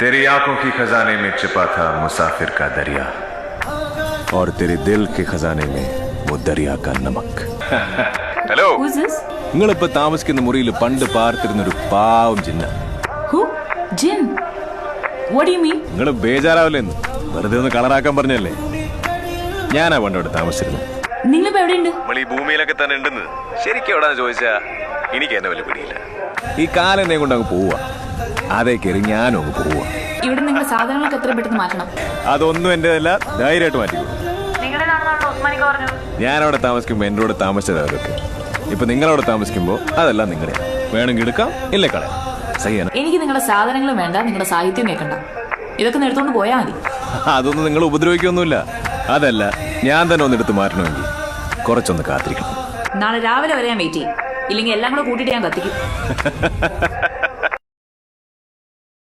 तेरी आंखों की खजाने में छिपा था मुसाफिर का दरिया और तेरे दिल के खजाने में वो दरिया का नमक. ഹലോ, നിങ്ങളിപ്പോ താമസിക്കുന്ന മുറിയിൽ പണ്ട് പാർത്തിരുന്നൊരു പാവം ജിന്ന. നിങ്ങൾ ബേജാറാവില്ലെന്ന് വെറുതെ ഒന്ന് കളറാക്കാൻ പറഞ്ഞല്ലേ. ഞാനാ പണ്ടോട് താമസിച്ചിരുന്നത്. നമ്മൾ ഈ ഭൂമിയിലൊക്കെ തന്നെ ഉണ്ടെന്ന് ശരിക്കും എവിടാന്ന് ചോദിച്ചാ എനിക്ക് എന്നെ വലിയ പിടിയില്ല. ഈ കാലെന്നെ കൊണ്ട് അങ്ങ് പോവാ, അതേ കയറി ഞാനും അങ്ങ് പോവാ. ഇവിടെ നിങ്ങൾ സാധനങ്ങളൊക്കെ എത്ര പെട്ടെന്ന് മാറ്റണം? അതൊന്നും എന്റേതല്ല, ധൈര്യമായിട്ട് മാറ്റിക്കോളൂ. ഞാനവിടെ താമസിക്കുമ്പോ എന്റെ കൂടെ താമസിച്ചവരൊക്കെ ഇപ്പൊ നിങ്ങളവിടെ താമസിക്കുമ്പോ അതെല്ലാം നിങ്ങളെ വേണമെങ്കിൽ എടുക്കാം, ഇല്ലേ കളയാം. സഹിയാണ്. എനിക്ക് നിങ്ങളുടെ സാധനങ്ങളും വേണ്ട, നിങ്ങളുടെ സാഹിത്യം കേൾക്കണ്ട. ഇതൊക്കെ എടുത്തോണ്ട് പോയാൽ മതി. അതൊന്നും നിങ്ങൾ ഉപദ്രവിക്കൊന്നുമില്ല. അതല്ല, ഞാൻ തന്നെ ഒന്നെടുത്ത് മാറ്റണമെങ്കിൽ കുറച്ചൊന്ന് കാത്തിരിക്കണം. നാളെ രാവിലെ വരെ ഞാൻ വെയിറ്റ് ചെയ്യും, ഇല്ലെങ്കിൽ എല്ലാം കൂടെ കൂട്ടിയിട്ട് ഞാൻ കത്തിക്കും.